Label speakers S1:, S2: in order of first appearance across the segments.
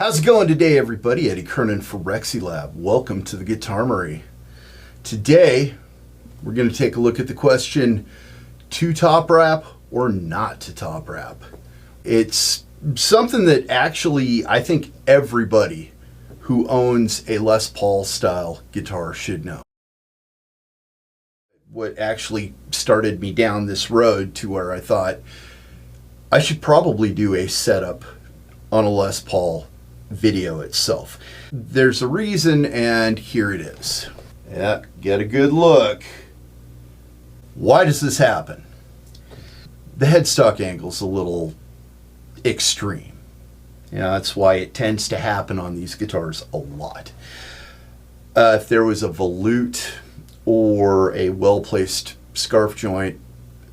S1: How's it going today, everybody? Eddie Kernan for Rexylab. Welcome to the Guitarmory. Today, we're going to take a look at the question, to top wrap or not to top wrap. It's something that actually I think everybody who owns a Les Paul style guitar should know. What actually started me down this road to where I thought I should probably do a setup on a Les Paul video itself. There's a reason, and here it is. Yeah, get a good look. Why does this happen? The headstock angle's a little extreme. That's why it tends to happen on these guitars a lot. If there was a volute or a well-placed scarf joint,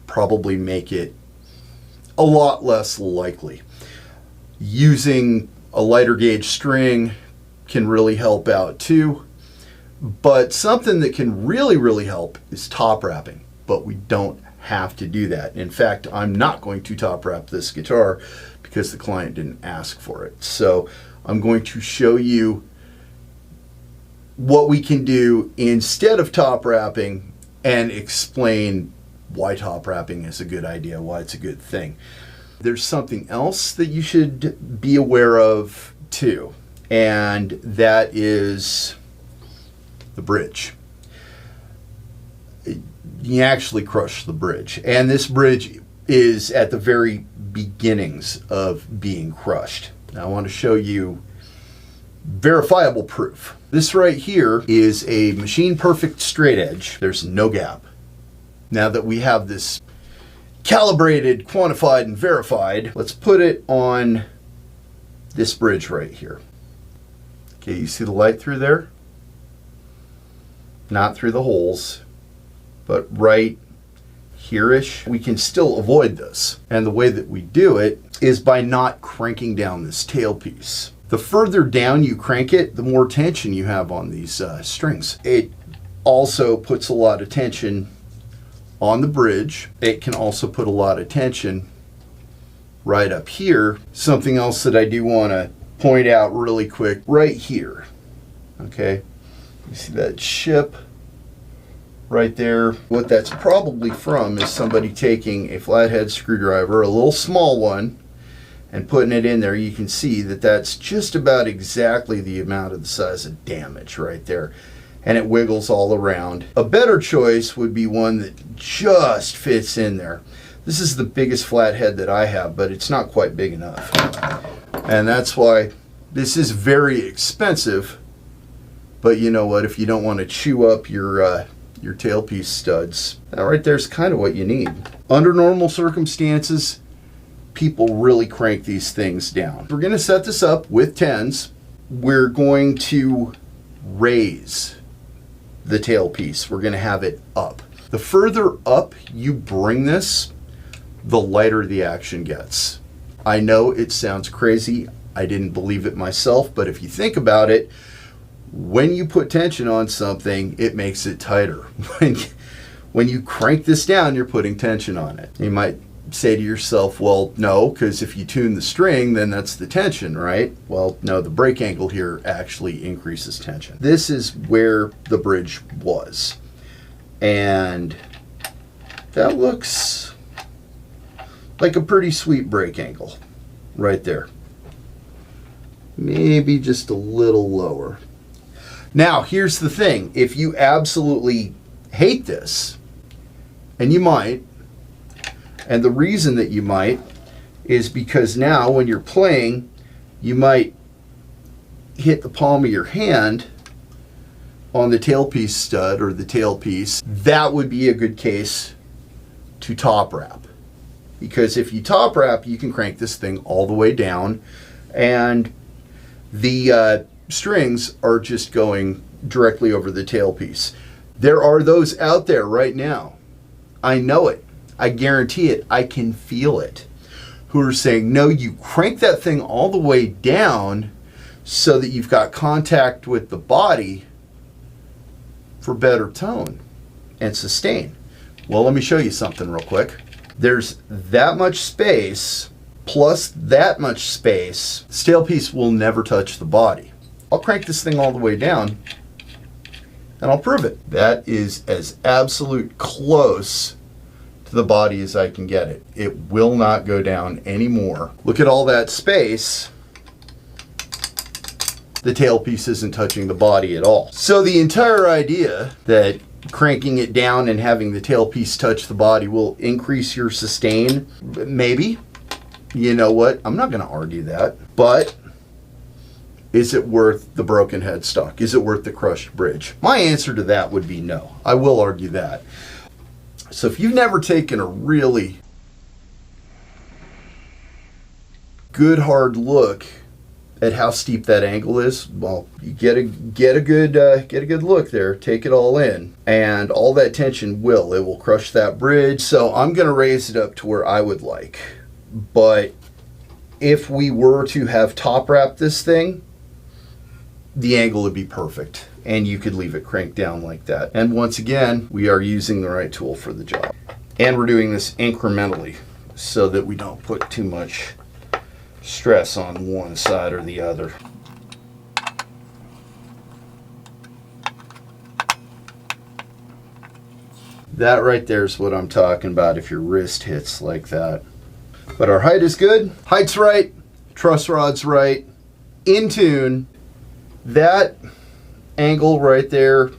S1: probably make it a lot less likely. Using a lighter gauge string can really help out too, but something that can really help is top wrapping, but we don't have to do that. In fact, I'm not going to top wrap this guitar because the client didn't ask for it. So I'm going to show you what we can do instead of top wrapping and explain why top wrapping is a good idea, why it's a good thing. There's something else that you should be aware of too, and that is the bridge. You actually crush the bridge, and this bridge is at the very beginnings of being crushed. Now I want to show you verifiable proof. This right here is a machine perfect straight edge. There's no gap. Now that we have this calibrated, quantified, and verified, let's put it on this bridge right here. Okay, you see the light through there? Not through the holes, but right here-ish. We can still avoid this. And the way that we do it is by not cranking down this tailpiece. The further down you crank it, the more tension you have on these strings. It also puts a lot of tension on the bridge. It can also put a lot of tension right up here. Something else that I do want to point out really quick, right here. Okay, you see that chip right there? What that's probably from is somebody taking a flathead screwdriver, a little small one, and putting it in there. You can see that that's just about exactly the amount of the size of damage right there. And it wiggles all around. A better choice would be one that just fits in there. This is the biggest flathead that I have, but it's not quite big enough. And that's why this is very expensive. But you know what? If you don't want to chew up your tailpiece studs, that right there's kind of what you need. Under normal circumstances, people really crank these things down. We're going to set this up with 10s. We're going to raise the tailpiece. We're going to have it up. The further up you bring this, the lighter the action gets. I know it sounds crazy. I didn't believe it myself, but if you think about it, when you put tension on something, it makes it tighter. When you crank this down, you're putting tension on it. You might say to yourself, well, no, because if you tune the string, then that's the tension, right? Well, no, the break angle here actually increases tension. This is where the bridge was. And that looks like a pretty sweet break angle right there. Maybe just a little lower. Now, here's the thing. If you absolutely hate this, and you might, and the reason that you might is because now when you're playing, you might hit the palm of your hand on the tailpiece stud or the tailpiece. That would be a good case to top wrap. Because if you top wrap, you can crank this thing all the way down and the strings are just going directly over the tailpiece. There are those out there right now. I know it. I guarantee it. I can feel it. Who are saying, no, you crank that thing all the way down so that you've got contact with the body for better tone and sustain. Well, let me show you something real quick. There's that much space plus that much space, this tailpiece will never touch the body. I'll crank this thing all the way down and I'll prove it. That is as absolute close to the body as I can get it. It will not go down anymore. Look at all that space. The tailpiece isn't touching the body at all. So the entire idea that cranking it down and having the tailpiece touch the body will increase your sustain, maybe. You know what? I'm not going to argue that. But is it worth the broken headstock? Is it worth the crushed bridge? My answer to that would be no. I will argue that. So if you've never taken a really good hard look at how steep that angle is, well, you get a good look there. Take it all in, and all that tension will crush that bridge. So I'm going to raise it up to where I would like. But if we were to have top wrap this thing, the angle would be perfect, and you could leave it cranked down like that. And once again, we are using the right tool for the job, and we're doing this incrementally so that we don't put too much stress on one side or the other. That right there is what I'm talking about if your wrist hits like that. But our height is good. Height's right, truss rod's right, in tune. That angle right there,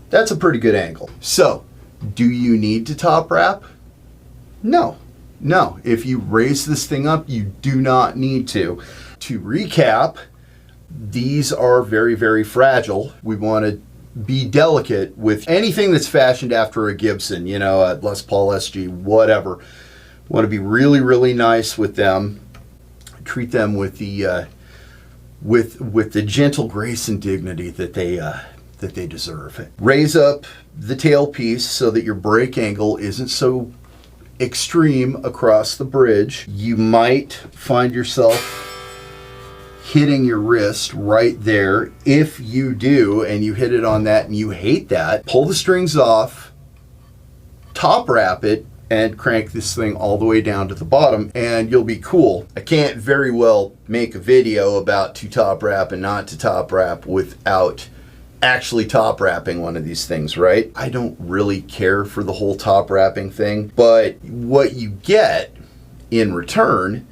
S1: that's a pretty good angle. So, do you need to top wrap? No. No, if you raise this thing up, you do not need to. To recap, these are very, very fragile. We want to be delicate with anything that's fashioned after a Gibson, you know, a Les Paul SG, whatever. Want to be really, really nice with them. Treat them with the with the gentle grace and dignity that they deserve. Raise up the tailpiece so that your break angle isn't so extreme across the bridge. You might find yourself hitting your wrist right there. If you do, and you hit it on that and you hate that, pull the strings off, top wrap it, and crank this thing all the way down to the bottom, and you'll be cool. I can't very well make a video about to top wrap and not to top wrap without actually top wrapping one of these things, right? I don't really care for the whole top wrapping thing, but what you get in return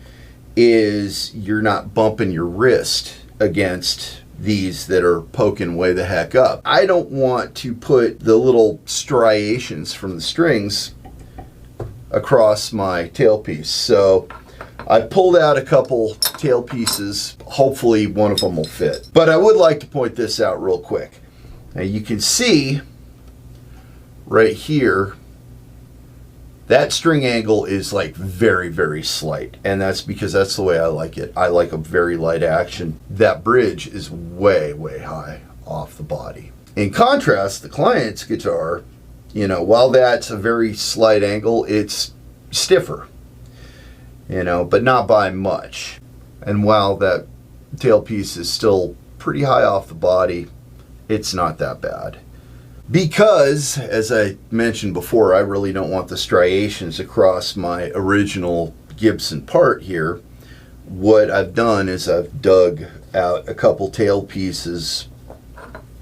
S1: is you're not bumping your wrist against these that are poking way the heck up. I don't want to put the little striations from the strings across my tailpiece. So I pulled out a couple tail pieces. Hopefully one of them will fit. But I would like to point this out real quick. Now you can see right here, that string angle is like very, very slight. And that's because that's the way I like it. I like a very light action. That bridge is way, way high off the body. In contrast, the client's guitar, you know, while that's a very slight angle, it's stiffer, you know, but not by much. And while that tailpiece is still pretty high off the body, it's not that bad. Because, as I mentioned before, I really don't want the striations across my original Gibson part here. What I've done is I've dug out a couple tail pieces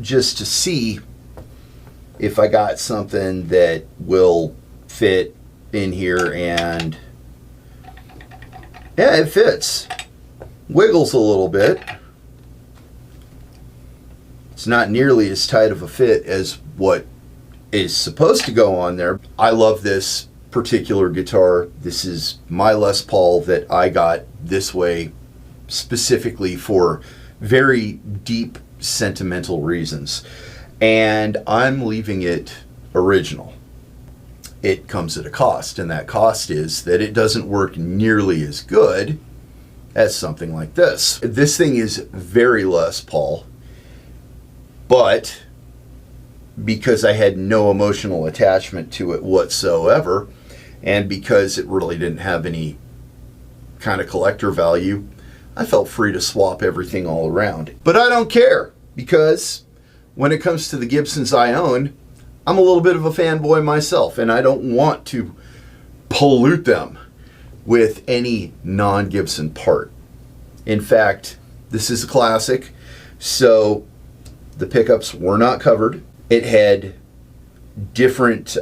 S1: just to see if I got something that will fit in here, and yeah, it fits. Wiggles a little bit. It's not nearly as tight of a fit as what is supposed to go on there. I love this particular guitar. This is my Les Paul that I got this way specifically for very deep sentimental reasons. And I'm leaving it original. It comes at a cost, and that cost is that it doesn't work nearly as good as something like this. This thing is very Les Paul, but because I had no emotional attachment to it whatsoever, and because it really didn't have any kind of collector value, I felt free to swap everything all around. But I don't care, because when it comes to the Gibsons I own, I'm a little bit of a fanboy myself, and I don't want to pollute them with any non-Gibson part. In fact, this is a classic, so the pickups were not covered. It had different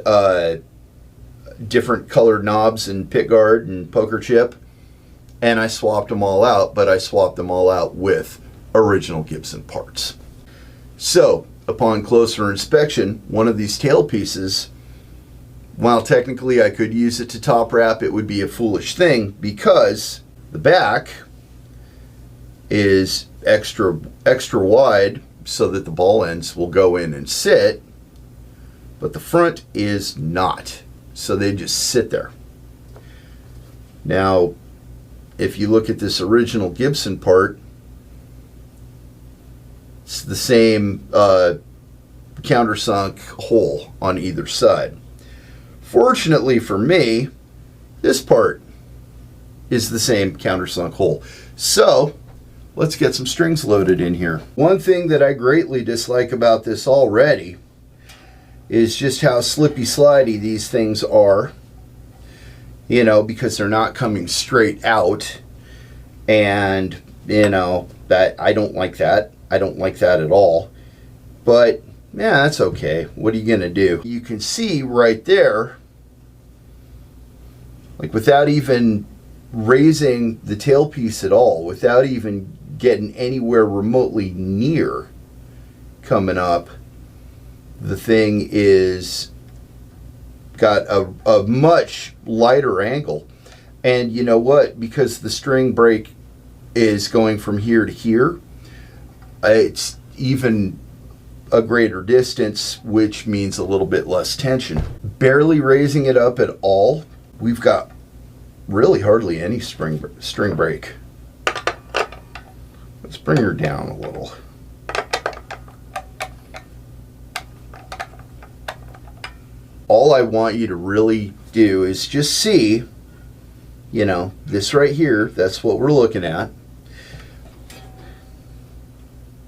S1: different colored knobs and pickguard and poker chip, and I swapped them all out, but I swapped them all out with original Gibson parts. So upon closer inspection, one of these tailpieces, while technically I could use it to top wrap, it would be a foolish thing because the back is extra wide so that the ball ends will go in and sit, but the front is not, so they just sit there. Now if you look at this original Gibson part, it's the same countersunk hole on either side. Fortunately for me, this part is the same countersunk hole. So let's get some strings loaded in here. One thing that I greatly dislike about this already is just how slippy slidey these things are, you know, because they're not coming straight out, and you know that I don't like that. I don't like that at all, but yeah, that's okay. What are you gonna do? You can see right there, like without even raising the tailpiece at all, without even getting anywhere remotely near coming up, the thing is got a much lighter angle. And you know what, because the string break is going from here to here, it's even a greater distance, which means a little bit less tension. Barely raising it up at all, we've got really hardly any string break. Let's bring her down a little. All I want you to really do is just see, you know, this right here, that's what we're looking at.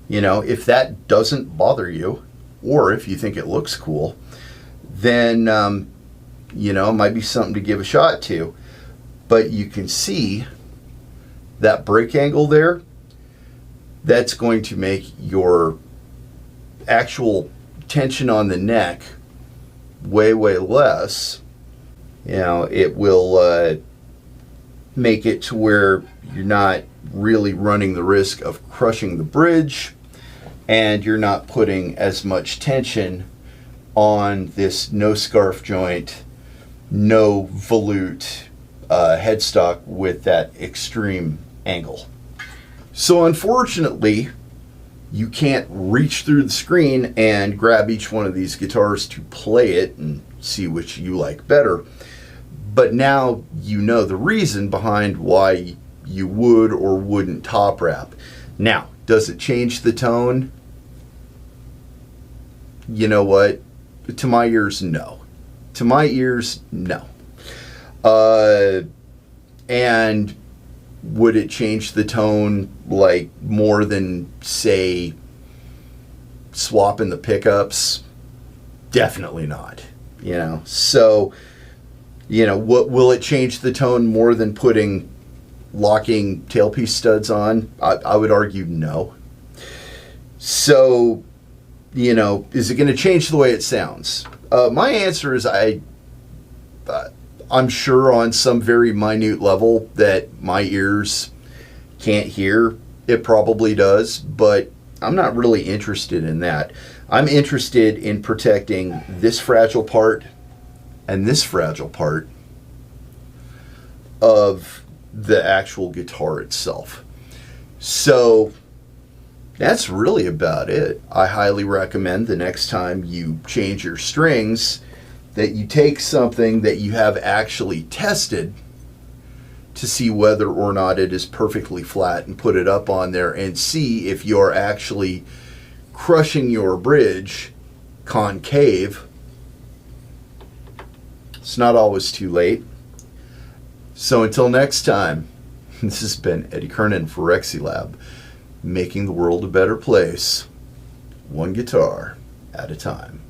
S1: You know, if that doesn't bother you, or if you think it looks cool, then, you know, it might be something to give a shot to. But you can see that break angle there, that's going to make your actual tension on the neck way less. You know, it will make it to where you're not really running the risk of crushing the bridge, and you're not putting as much tension on this no scarf joint, no volute headstock with that extreme angle. So unfortunately, you can't reach through the screen and grab each one of these guitars to play it and see which you like better. But now you know the reason behind why you would or wouldn't top wrap. Now, does it change the tone? You know what? To my ears, no. To my ears, no. And would it change the tone like more than, say, swapping the pickups? Definitely not. You know, so, you know, what will it change the tone more than putting locking tailpiece studs on? I would argue no. So, you know, is it going to change the way it sounds? My answer is I'm sure on some very minute level that my ears can't hear, it probably does, but I'm not really interested in that. I'm interested in protecting this fragile part and this fragile part of the actual guitar itself. So that's really about it. I highly recommend the next time you change your strings that you take something that you have actually tested to see whether or not it is perfectly flat and put it up on there and see if you're actually crushing your bridge concave. It's not always too late. So until next time, this has been Eddie Kernan for Rexylab, making the world a better place, one guitar at a time.